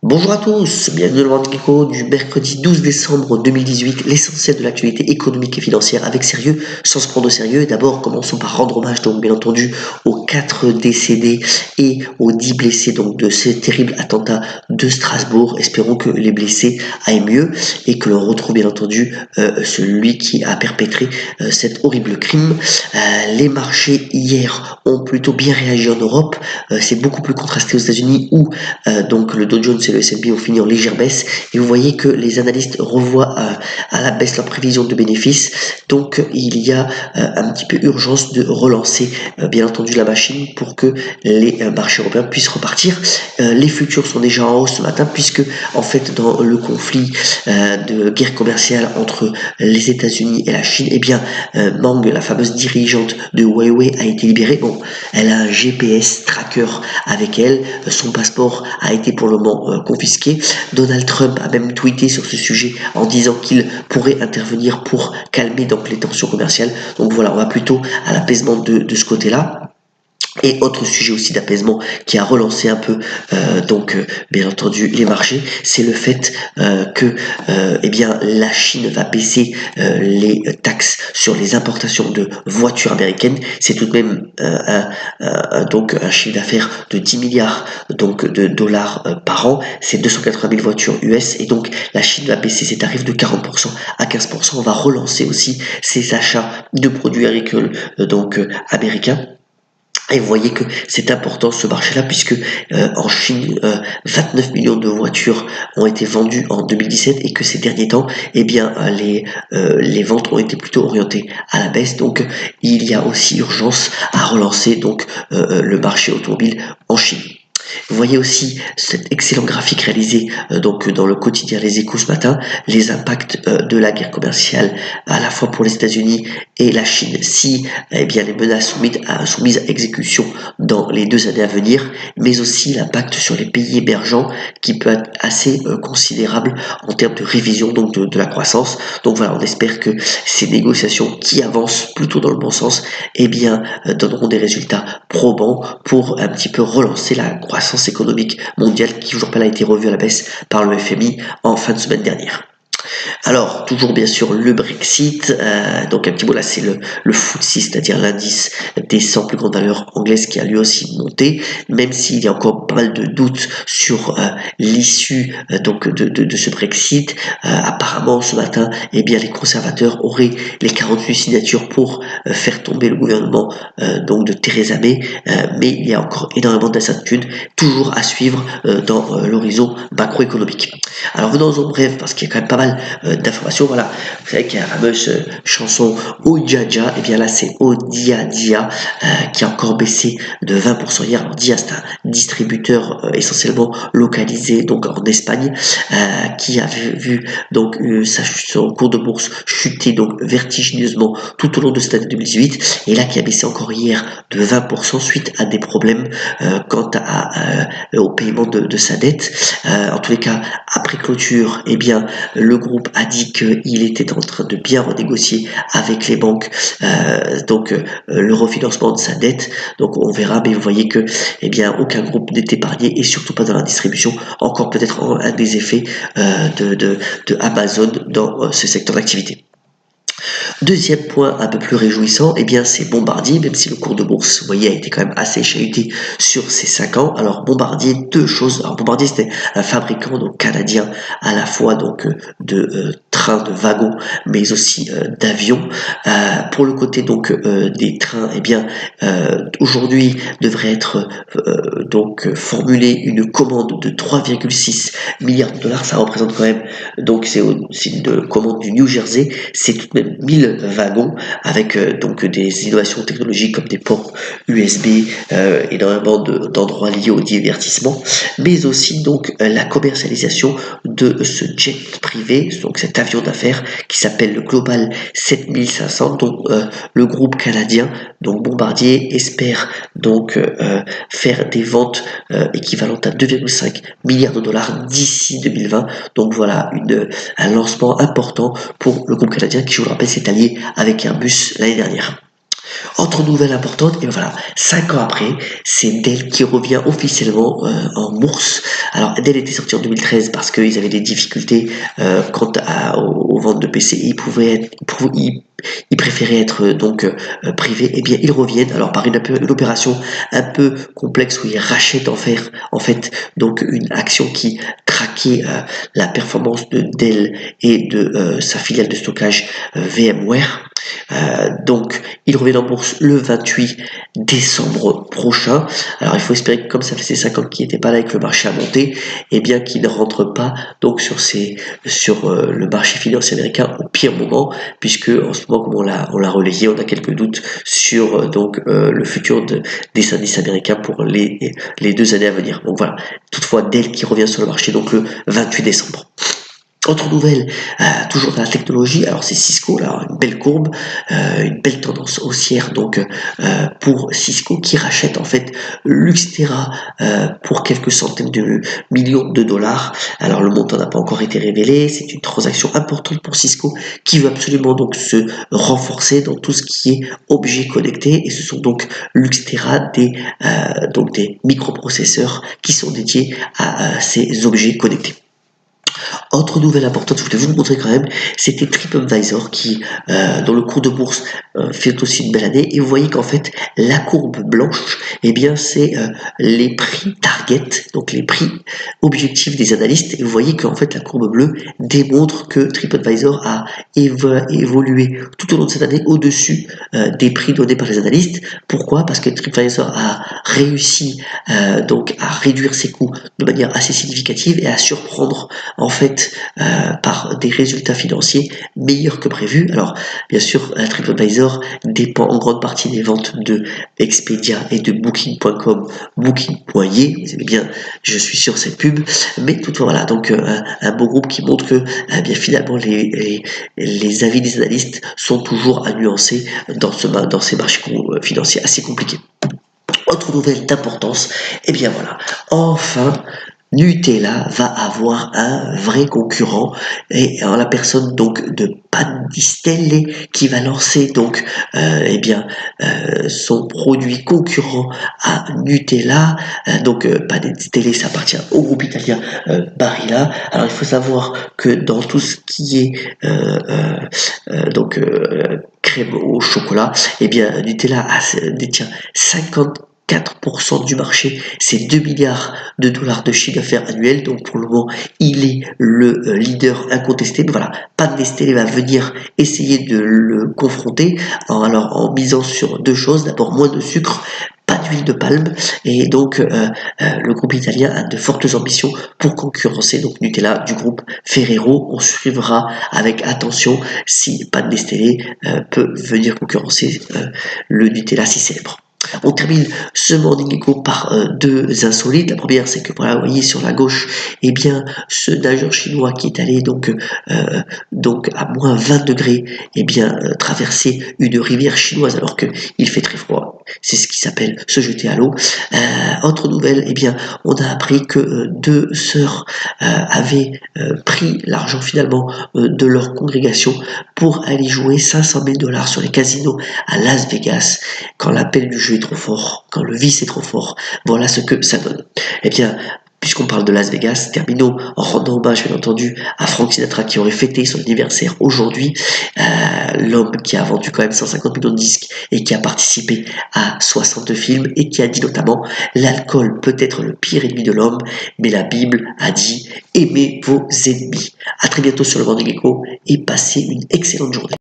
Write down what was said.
Bonjour à tous, bienvenue dans le Morning Echo du mercredi 12 décembre 2018, l'essentiel de l'actualité économique et financière avec sérieux, sans se prendre au sérieux. D'abord, commençons par rendre hommage, donc bien entendu, aux 4 décédés et aux 10 blessés donc de ces terribles attentats de Strasbourg. Espérons que les blessés aillent mieux et que l'on retrouve bien entendu celui qui a perpétré cet horrible crime. Les marchés hier ont plutôt bien réagi en Europe, c'est beaucoup plus contrasté aux États-Unis où donc le Dow Jones et le S&P ont fini en légère baisse et vous voyez que les analystes revoient à la baisse leurs prévisions de bénéfices. Donc il y a un petit peu urgence de relancer bien entendu la machine pour que les marchés européens puissent repartir. Les futurs sont déjà en hausse ce matin puisque en fait dans le conflit de guerre commerciale entre les États-Unis et la Chine, eh bien Meng, la fameuse dirigeante de Huawei, a été libérée. Bon, elle a un GPS tracker avec elle, son passeport a été pour le moment confisqué. Donald Trump a même tweeté sur ce sujet en disant qu'il pourrait intervenir pour calmer donc les tensions commerciales. Donc voilà, on va plutôt à l'apaisement de ce côté-là. Et autre sujet aussi d'apaisement qui a relancé un peu bien entendu les marchés, c'est le fait que eh bien la Chine va baisser les taxes sur les importations de voitures américaines. C'est tout de même donc un chiffre d'affaires de 10 milliards donc de dollars par an. C'est 280 000 voitures US et donc la Chine va baisser ses tarifs de 40% à 15%. On va relancer aussi ses achats de produits agricoles américains. Et vous voyez que c'est important ce marché-là puisque en Chine, 29 millions de voitures ont été vendues en 2017 et que ces derniers temps, eh bien les ventes ont été plutôt orientées à la baisse. Donc il y a aussi urgence à relancer donc le marché automobile en Chine. Vous voyez aussi cet excellent graphique réalisé dans le quotidien Les Échos ce matin, les impacts de la guerre commerciale à la fois pour les États-Unis et la Chine. Si eh bien les menaces sont mises à exécution dans les 2 années à venir, mais aussi l'impact sur les pays émergents qui peut être assez considérable en termes de révision donc de la croissance. Donc voilà, on espère que ces négociations qui avancent plutôt dans le bon sens, eh bien donneront des résultats probants pour un petit peu relancer la croissance économique mondiale qui, je vous rappelle, a été revue à la baisse par le FMI en fin de semaine dernière. Alors, toujours bien sûr le Brexit, donc un petit mot là, c'est le FTSE, c'est-à-dire l'indice des 100 plus grandes valeurs anglaises qui a lui aussi monté, même s'il y a encore pas mal de doutes sur l'issue de ce Brexit. Apparemment, ce matin, eh bien, les conservateurs auraient les 48 signatures pour faire tomber le gouvernement de Theresa May, mais il y a encore énormément d'incertitudes, toujours à suivre dans l'horizon macroéconomique. Alors venons en bref, parce qu'il y a quand même pas mal d'informations. Voilà, vous savez qu'il y a la fameuse chanson Ojaja, et bien là c'est Odia Dia qui a encore baissé de 20% hier. Alors Dia, c'est un distributeur essentiellement localisé donc en Espagne qui a vu donc son cours de bourse chuter donc vertigineusement tout au long de cette année 2018 et là qui a baissé encore hier de 20% suite à des problèmes quant au paiement de sa dette. En tous les cas, après clôture, eh bien le groupe a dit qu'il était en train de bien renégocier avec les banques le refinancement de sa dette. Donc on verra, mais vous voyez que eh bien aucun groupe n'est épargné et surtout pas dans la distribution. Encore peut-être un des effets de Amazon dans ce secteur d'activité. Deuxième point un peu plus réjouissant, eh bien c'est Bombardier, même si le cours de bourse, vous voyez, a été quand même assez chahuté sur ces 5 ans. Alors Bombardier, 2 choses. Alors Bombardier, c'était un fabricant donc canadien à la fois de trains, de wagons, mais aussi d'avions. Pour le côté des trains, eh bien aujourd'hui devrait être formulée une commande de 3,6 milliards de dollars. Ça représente quand même, donc c'est une commande du New Jersey, c'est tout de même 1000 wagons avec des innovations technologiques comme des ports USB, énormément d'endroits liés au divertissement, mais aussi la commercialisation de ce jet privé, donc cet avion d'affaires qui s'appelle le Global 7500, dont le groupe canadien, donc Bombardier, espère faire des ventes équivalentes à 2,5 milliards de dollars d'ici 2020. Donc voilà un lancement important pour le groupe canadien qui, je vous le rappelle, s'est allié avec Airbus l'année dernière. Autre nouvelle importante, et voilà, 5 ans après, c'est Dell qui revient officiellement en bourse. Alors Dell était sorti en 2013 parce qu'ils avaient des difficultés quant aux ventes de PC. Ils préféraient être privés. Eh bien, ils reviennent. Alors par une opération un peu complexe où ils rachètent en fait donc une action qui traquait la performance de Dell et de sa filiale de stockage VMware. Donc, il revient en bourse le 28 décembre prochain. Alors, il faut espérer que comme ça faisait 5 ans qu'il n'était pas là et que le marché a monté, eh bien qu'il ne rentre pas donc sur le marché financier américain au pire moment, puisque en ce moment, comme on l'a relayé, on a quelques doutes sur le futur des indices américains pour les 2 années à venir. Donc voilà. Toutefois, Dell qui revient sur le marché donc le 28 décembre. Autre nouvelle, toujours dans la technologie, alors c'est Cisco, là, une belle courbe, une belle tendance haussière donc pour Cisco qui rachète en fait Luxtera pour quelques centaines de millions de dollars. Alors le montant n'a pas encore été révélé, c'est une transaction importante pour Cisco qui veut absolument donc se renforcer dans tout ce qui est objets connectés et ce sont donc Luxtera des microprocesseurs qui sont dédiés à ces objets connectés. Autre nouvelle importante, je voulais vous le montrer quand même, c'était TripAdvisor qui, dans le cours de bourse, fait aussi une belle année. Et vous voyez qu'en fait, la courbe blanche, eh bien, c'est les prix target, donc les prix objectifs des analystes. Et vous voyez qu'en fait, la courbe bleue démontre que TripAdvisor a évolué tout au long de cette année au-dessus des prix donnés par les analystes. Pourquoi? Parce que TripAdvisor a réussi à réduire ses coûts de manière assez significative et à surprendre en fait par des résultats financiers meilleurs que prévu. Alors bien sûr TripAdvisor dépend en grande partie des ventes de Expedia et de Booking.com, Booking.ye, vous savez bien je suis sur cette pub, mais toutefois voilà donc un beau groupe qui montre que bien finalement les avis des analystes sont toujours à nuancer dans ces marchés financiers assez compliqués. Autre nouvelle d'importance, et bien voilà, enfin Nutella va avoir un vrai concurrent et en la personne donc de Pat Distelle qui va lancer son produit concurrent à Nutella. Pat Distelle ça appartient au groupe italien Barilla. Alors il faut savoir que dans tout ce qui est crème au chocolat, et bien Nutella détient 54% du marché, c'est 2 milliards de dollars de chiffre d'affaires annuel, donc pour le moment il est le leader incontesté. Mais voilà, Pat Nestlé va venir essayer de le confronter en misant sur 2 choses, d'abord moins de sucre, pas d'huile de palme, et donc le groupe italien a de fortes ambitions pour concurrencer donc Nutella du groupe Ferrero. On suivra avec attention si Pat Nestlé peut venir concurrencer le Nutella si célèbre. On termine ce Morning Echo par 2 insolites. La première, c'est que voilà, vous voyez sur la gauche, eh bien, ce nageur chinois qui est allé à moins 20 degrés, eh bien, traverser une rivière chinoise alors qu'il fait très froid. C'est ce qui s'appelle se jeter à l'eau. Autre nouvelle, eh bien, on a appris que 2 sœurs avaient pris l'argent finalement de leur congrégation pour aller jouer 500 000 $ sur les casinos à Las Vegas quand l'appel du jeu est trop fort, quand le vice est trop fort. Voilà ce que ça donne. Eh bien, puisqu'on parle de Las Vegas, terminons en rendant hommage, bien entendu, à Frank Sinatra qui aurait fêté son anniversaire aujourd'hui. L'homme qui a vendu quand même 150 millions de disques et qui a participé à 60 films et qui a dit notamment « L'alcool peut être le pire ennemi de l'homme, mais la Bible a dit « Aimez vos ennemis ». À très bientôt sur le Morning Echo et passez une excellente journée.